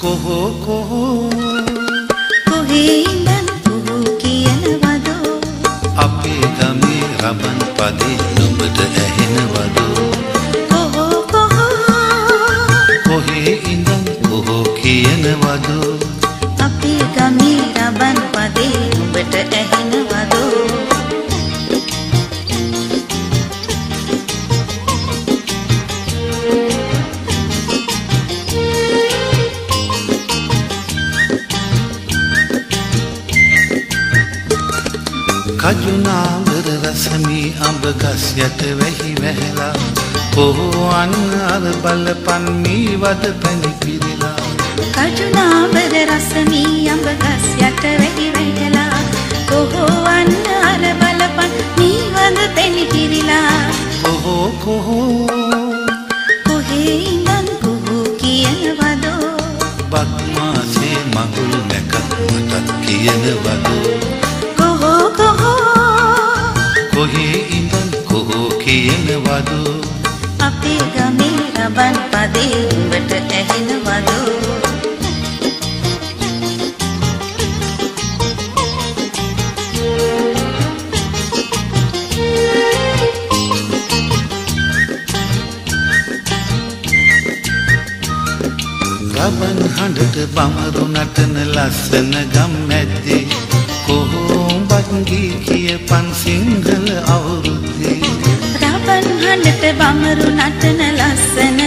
කොහෝ කොහේ ඉඳන් කොහො කියනවදෝ අපේ ගමේ රබන් පදේ නුඹට ඇහෙනවදෝ කොහේ ඉඳන් කොහො කියනවදෝ අපේ ගමේ රබන් පදේ නුඹට ඇහෙනවදෝ කජුනාවර රසමී අඹ ගස් යට වැහි වැහැලා කොහොන් අර බලපන් මී වද පැණි පිරিলা කජුනාවර රසමී අඹ ගස් යට වැහි වැහැලා කොහොන් අර බලපන් මී වද පැණි පිරিলা කොහේ ඉඳන් කොහො කියනවදෝ බක්මාසේ මගුල් නැකත් මටත් කියනවදෝ කොහේ ඉඳන් කොහො කියනවදෝ අපේ ගමේ රබන් පදේ උඹට ඇහෙනවදෝ රබන් හඬට බමරු නටන ලස්සන ගම් මැද්දේ කොහොඹත් ගී කියපන් සිංහල අවුරුද්දේ රබන් හඬට බමරු නටන ලස්සන